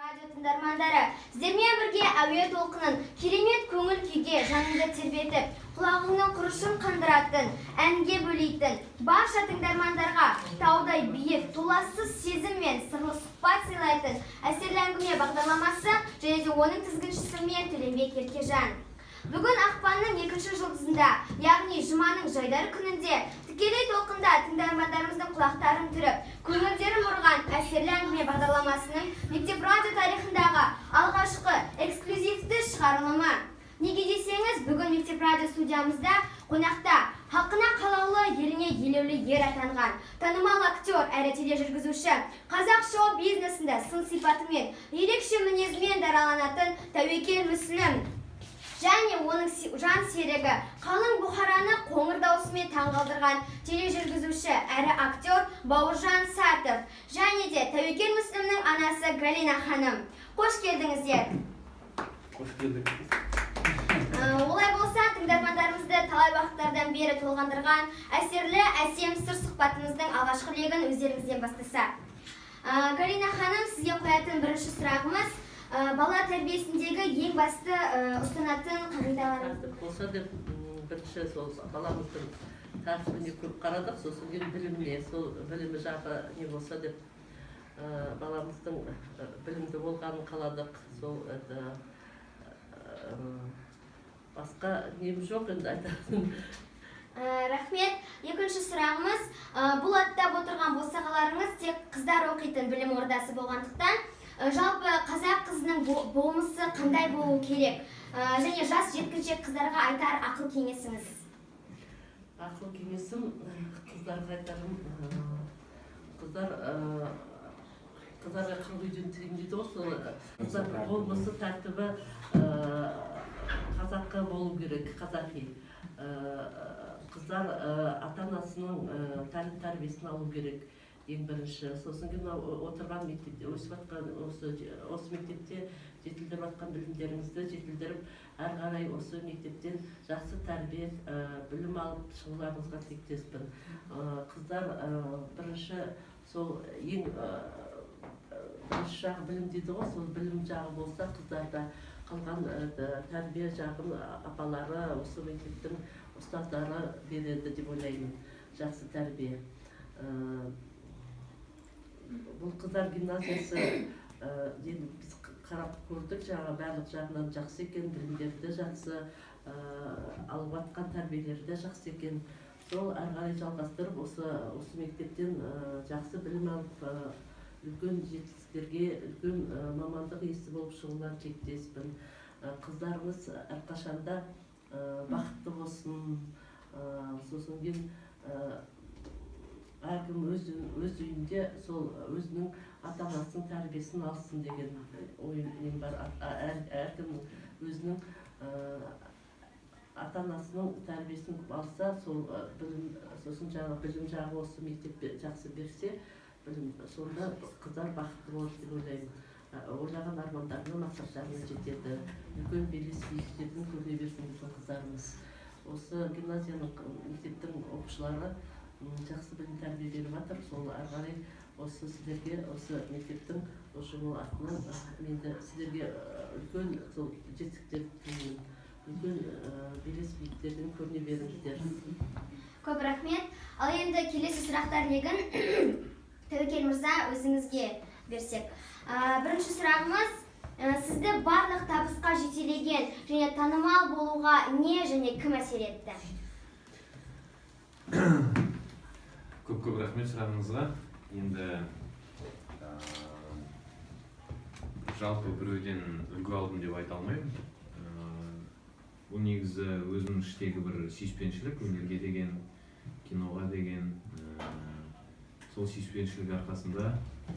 Радио тыңдармандары, сіздермен бірге әуе толқынын керемет көңіл күйге жаныңды тербетіп, құлағыңның құрышын қандыратын, әнге бөлейтін, барша тыңдармандарға таудай биік, толассыз сезім мен сырлы сұхбат сыйлайтын әсерлі әңгіме бағдарламасы және де оның тізгіншісі мен Төлембек Еркежан. Бүгін ақпанның 2-ші жұлдызында, яғни жұманың жайдары күнінде, тікелей толқында тыңдармандарымыздың құлақтарын түріп, көңілдерін бұрған әсерлі әңгіме бағдарламасының мектеп радио тарихындағы алғашқы эксклюзивті шығарылымы. Неге десеңіз, бүгін мектеп радио студиямызда қонақта халқына қалаулы, еліне елеулі ер атанған, танымал актер әрі тележүргізуші, қазақ шоу-бизнесінде сын сипатымен, ерекше мінезімен дараланатын Тәуекел Мүсілім және оның жан серігі қалың Бұхараны қоңыр даусымен таңғалдырған тележүргізуші әрі актер Бауыржан Сатов және де Тәуекел Мүсілімнің анасы Галина ханым. Қош келдіңіздер. Қош келдік. Олай болса, тыңдармандарымызды талай уақыттардан бері толғандырған әсерлі әсем сыр сұхбатымыздың алғашқы легін өздеріңізден бастаса. Галина ханым, сізге қоятын бірінші сұрағымыз, бала тәрбиесіндегі ең басты ұстанатын қағидалар болса деп, бірінші сол баламыздың тәртібіне көп қарадық, сосын біліміне, сол білімі жағы не болса деп, баламыздың білімді болғанын қаладық. Сол басқа нем жоқ енді айтатын. Рахмет. Екінші сұрағымыз, бұл аттап отырған босағаларыңыз тек қыздар оқитын білім ордасы болғандықтан, жалпы қазақ қызының болмысы қандай болу керек? Және жас жеткіншек қыздарға айтар ақыл кеңесіңіз? Ақыл кеңесім қыздарға айтарым, қыздарға қырық үйден тыйым дейді ғой, қыздар болмысы тәртібі қазақы болу керек, қазақи. Қыздар ата-анасының тәрбиесін алу керек. Ең бірінші, сосын кейін отырған мектепте, өсіп атқан осы мектепте жетілдіріп атқан білімдеріңізді жетілдіріп, әр қарай осы мектептен жақсы тәрбие, білім алып шығуларыңызға тілектеспін. Қыздар бірінші, сол ең бірінші жағы білім дейді ғой, сол білім жағы болса, қыздарда қалған тәрбие жағын апалары, осы мектептің ұстаздары береді деп ойлаймын, жақсы тәрбие. Бұл қыздар гимназиясы біз қарап көрдік, барлық жағынан жақсы екен, білімдері жақсы, алып атқан тәрбиелері де жақсы екен. Сол әрі қарай жалғастырып, осы мектептен жақсы білім алып, үлкен жетістіктерге, үлкен мамандық иесі болып шығуларын тілектеспін. Қыздарымыз әрқашанда бақытты болсын, сосын кейін әркім өз үйінде сол өзінің ата-анасының тәрбиесін алсын деген ойым бар. Әркім өзінің ата-анасының тәрбиесін алса, сосын білім жағы осы мектепте жақсы берсе, сонда қыздар бақытты болады деп ойлаймын. Ойлаған армандарына, мақсаттарына жетеді. Үлкен белес биіктердің көріне берсін біздің қыздарымыз. Осы гимназияның мектептің оқушылары жақсы білім тәрбие беріп жатыр. Сол әрі қарай осы сіздерге, осы мектептің ұжымы атынан менде сіздерге үлкен жетістіктер тілеймін. Үлкен белес биіктердің көріне беріңіздер. Көп рахмет. Ал енді келесі сұрақтар легін Тәуекел мырза өзіңізге берсек. Бірінші сұрағымыз, сізді барлық табысқа жетелеген және танымал болуға не және кім әсер етті? Көп рахмет сұрағыңызға. Енді жалпы біреуден үлгі алдым деп айта алмаймын. Бұл негізі өзімнің іштегі бір сүйіспеншілік, өнерге деген, киноға деген, сол сүйіспеншілік арқасында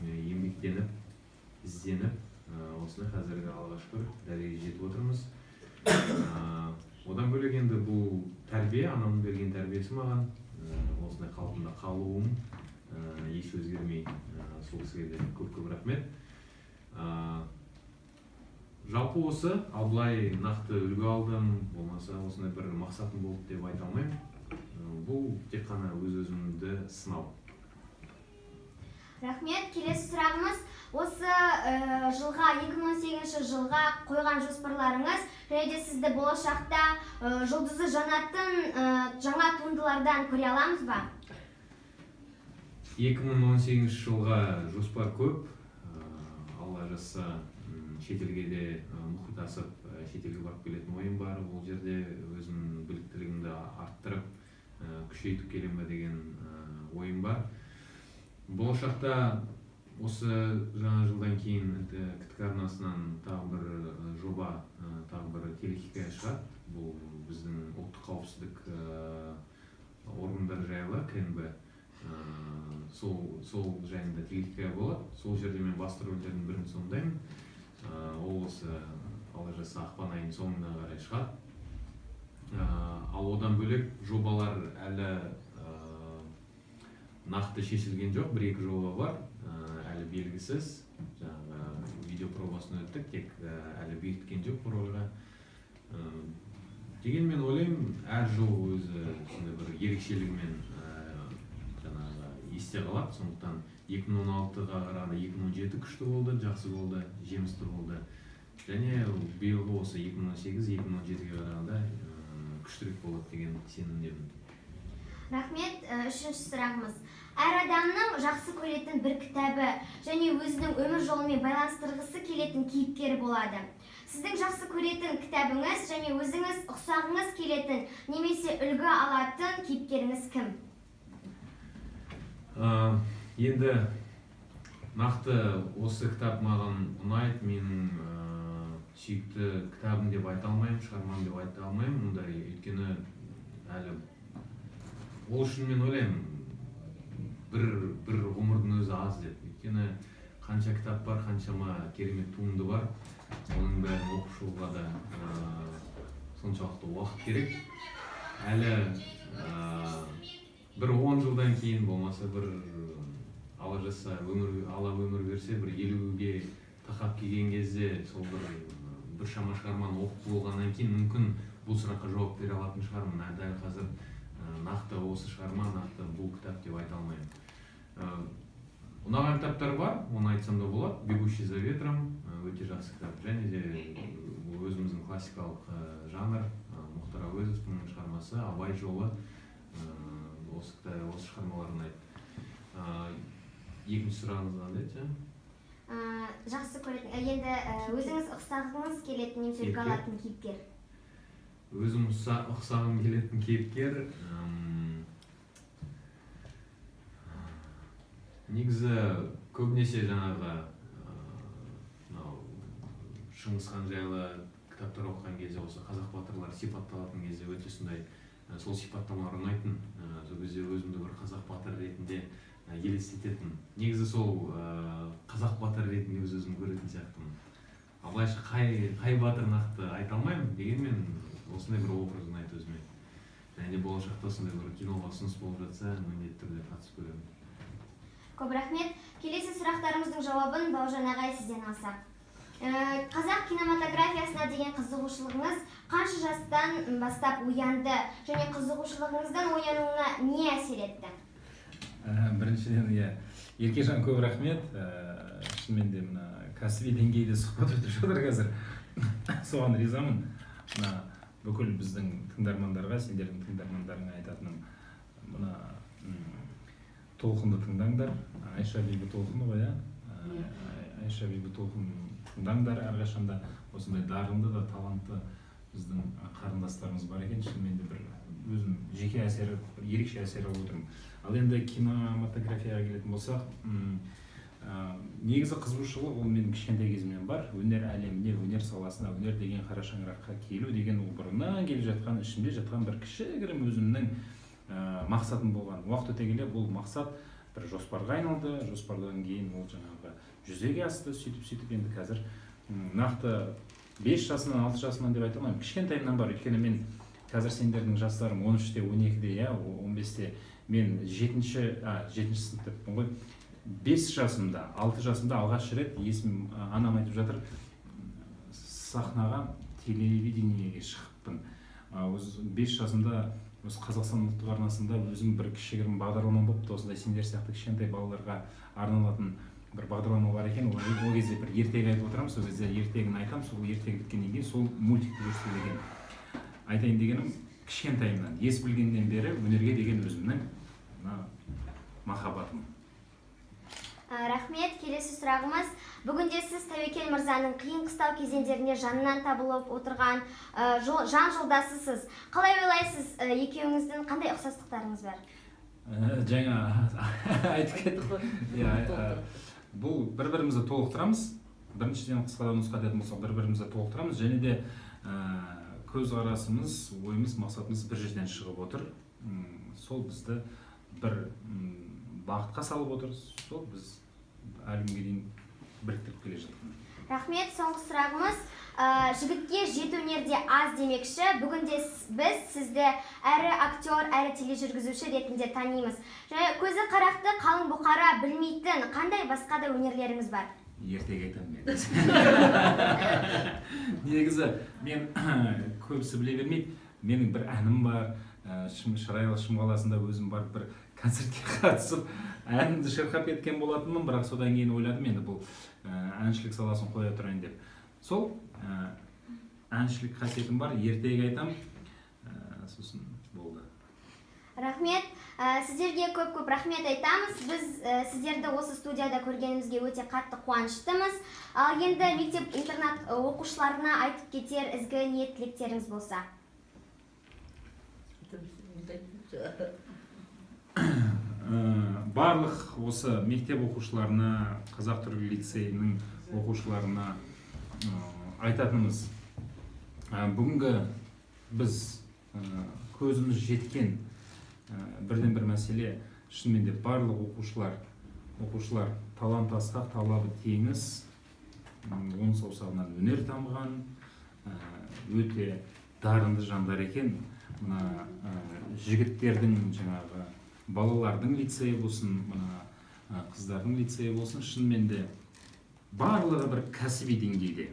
еңбектеніп, ізденіп, осыны қазіргі алға шүкір дәрежеге жетіп отырмыз. Одан бөлек енді бұл тәрбие, анамның берген тәрбиесі маған, осындай қалпында қалуым, еш өзгермей, сол кісіге де көп рахмет. Жалпы осы, ал былай нақты үлгі алдым, болмаса осындай бір мақсатым болды деп айта алмаймын. Бұл тек қана өз-өзімді сынау. Рахмет. Келесі сұрағымыз осы жылға 2018 жылға қойған жоспарларыңыз және де сізді болашақта жұлдызы жанатын жаңа туындылардан көре аламыз ба? 2018 жылға жоспар көп. Алла жазса шетелге де мұхит асып шетелге барып келетін ойым бар. Бұл жерде өзімнің біліктілігімді арттырып күшейтіп келем бе деген ойым бар. Болашақта осы жаңа жылдан кейін КТК арнасынан тағы бір жоба, тағы бір телехикая шығады. Бұл біздің ұлттық қауіпсіздік органдары жайлы КНБ. Сол жайында телехикая болады. Сол жерде мен басты рөлдердің бірін сомдаймын. Ол осы Алла жазса ақпан айының соңына қарай шығады. Ал одан бөлек жобалар әлі нақты шешілген жоқ. Бір-екі жоба бар, әлі белгісіз. Жаңағы видео пробасын өттік, тек әлі бекіткен жоқ бір ойға. Деген мен ойлаймын, әр жыл өзі бір ерекшелігімен есте қалады. Сондықтан 2016-ға қарағанда 2017 күшті болды, жақсы болды, жемісті болды. Және биылғы осы 2018-2017-ге қарағанда күштірек болады деген сенімдемін. Рахмет. Үшінші сұрағымыз. Әр адамның жақсы көретін бір кітабы және өзінің өмір жолымен байланыстырғысы келетін кейіпкері болады. Сіздің жақсы көретін кітабыңыз және өзіңіз ұқсағыңыз келетін немесе үлгі алатын кейіпкеріңіз кім? Енді нақты осы кітап маған ұнайды, менің сүйікті кітабым деп айта алмаймын, шығармам деп айта алмаймын. Мұндай өйткені әлі ол үшін мен ойлаймын, бір ғұмырдың өзі аз деп. Өйткені қанша кітап бар, қаншама керемет туынды бар, оның бәрін оқып шығуға да соншалықты уақыт керек. Әлі бір 10 жылдан кейін болмаса, бір Алла жазса, Алла өмір берсе, бір 50-ге тақап келген кезде сол бір шама шығарманы оқып болғаннан кейін мүмкін бұл сұраққа жауап бере алатын шығармын. Дәл қазір нақты осы шығарма, нақты бұл кітап деп айта алмаймын. Ұнаған кітаптар бар, оны айтсам да болады. «Бегущий за ветром» өте жақсы кітап. Және де өзіміздің классикалық жанр, Мұхтар Әуезовтің шығармасы «Абай жолы» осы шығармалар ұнайды. Екінші сұрағыңыз қандай еді? Жақсы көретін, енді өзіңіз ұқсағыңыз келетін немесе үлгі алатын кейіпкер? Өзім ұқсағым келетін кейіпкер негізі көбінесе жаңағы Шыңғыс хан жайлы кітаптар оқыған кезде осы қазақ батырлары сипатталатын кезде өте сондай сол сипаттамалар ұнайтын. Сол кезде өзімді бір қазақ батыр ретінде елестететін. Негізі сол қазақ батыр ретінде өзім көретін сияқтымын. Абылайша қай батыр нақты айта алмаймын, дегенмен осындай бір образ ұнайды өзіме. Және де болашақта осындай бір киноға ұсыныс болып жатса, міндетті түрде қатысып көремін. Көп рахмет. Келесі сұрақтарымыздың жауабын Бауыржан ағай сізден алсақ. Қазақ кинематографиясына деген қызығушылығыңыз қанша жастан бастап оянды және қызығушылығыңыздан оянуына не әсер етті? Біріншіден, Еркежан көп рахмет. Шынымен де мына кәсіби деңгейде сұхбат өтіп жатыр қазір. Соған ризамын. Бүкіл біздің тыңдармандарға, сендердің тыңдармандарыңа айтатыным, мына толқынды тыңдаңдар. Айша Бибі толқыны ғой, Айша Бибі толқын тыңдаңдар. Әрқашанда осындай дарынды да талантты біздің қарындастарымыз бар екен. Шынымен де бір өзім жеке әсері, ерекше әсер алып отырмын. Ал енді кинематографияға келетін болсақ, негізі қызығушылық ол менің кішкентай кезімнен бар. Өнер әлеміне, өнер саласына, өнер деген қара шаңыраққа келу деген ол бұрыннан келе жатқан, ішімде жатқан бір кішігірім өзімнің мақсатым болған. Уақыт өте келе бұл мақсат бір жоспарға айналды. Жоспардан кейін ол жаңағы жүзеге асты, сөйтіп енді қазір нақты 5 жасынан 6 жасынан деп айта алмаймын. Кішкентайымнан бар. Өйткені мен қазір сендердің жастарым 13-те, 12-де, 15-те, мен 7-ші сыныптаппын ғой. 5 жасымда, 6 жасымда алғаш рет есімім анам айтып жатыр, сахнаға телевидениеге шығыппын. 5 жасымда осы Қазақстан ұлттық арнасында өзім бір кішігірім бағдарлама болыпты, осындай сендер сияқты кішкентай балаларға арналатын бір бағдарлама бар екен. Ол кезде бір ертегі айтып отырамыз, сол кезде ертегіні айтамын, сол ертегі біткеннен кейін сол мультикті көрсетеді екен. Айтайын дегенім, кішкентайымнан, ес білгеннен бері өнерге деген өзімнің махаббатым. Рахмет. Келесі сұрағымыз. Бүгінде сіз Тәуекел мырзаның қиын қыстау кезеңдеріне жанынан табылып отырған жан жолдасысыз. Қалай ойлайсыз, екеуіңіздің қандай ұқсастықтарыңыз бар? Жаңа айтып кеттім. Бұл бір-бірімізді толықтырамыз. Біріншіден қысқадан нұсқа дейтін болсақ, бір-бірімізді толықтырамыз, және де көзқарасымыз, ойымыз, мақсатымыз бір жерден шығып отыр. Сол бізді бір бағытқа салып отыр. Сол біз әлі күнге дейін біріктіріп келе жатқан. Рахмет. Соңғы сұрағымыз. Жігітке жет өнерде аз демекші. Бүгінде біз сізді әрі актер, әрі тележүргізуші ретінде танимыз. Көзі қарақты, қалың бұқара білмейтін қандай басқа да өнерлеріңіз бар? Ертегі айтамын мен. Негізі мен көбісі біле бермейді. Менің бір әнім бар, Шырайлы Шым қаласында өзім барып бір концертке қатысып, әнімді шырқап кеткен болатынмын, бірақ содан кейін ойладым енді бұл әншілік саласын қоя тұрайын деп. Сол әншілік қасиетім бар, ертегі айтам, сосын болды. Рахмет. Сіздерге көп рахмет айтамыз. Біз сіздерді осы студияда көргенімізге өте қатты қуаныштымыз. Ал енді мектеп-интернат оқушыларына айтып кетер ізгі ниет тілектеріңіз болса. Барлық осы мектеп оқушыларына, Қазақ-түрік лицейінің оқушыларына айтатынымыз, бүгінгі біз көзіміз жеткен бірден бір мәселе, шынымен де барлық оқушылар талант асқақ, талабы теңіз, он саусағынан өнер тамған, өте дарынды жандар екен. Мына жігіттердің, жаңағы балалардың лицейі болсын, мына қыздардың лицейі болсын, шынымен де барлығы бір кәсіби деңгейде,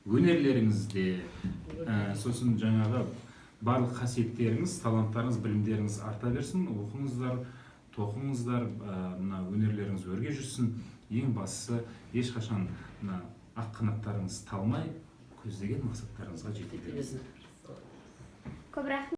өнерлеріңізде, сосын жаңағы барлық қасиеттеріңіз, таланттарыңыз, білімдеріңіз арта берсін, оқыңыздар, тоқыңыздар, мына өнерлеріңіз өрге жүрсін. Ең бастысы, ешқашан мына ақ қанаттарыңыз талмай, көздеген мақсаттарыңызға жете беріңіздер. Көп рахмет.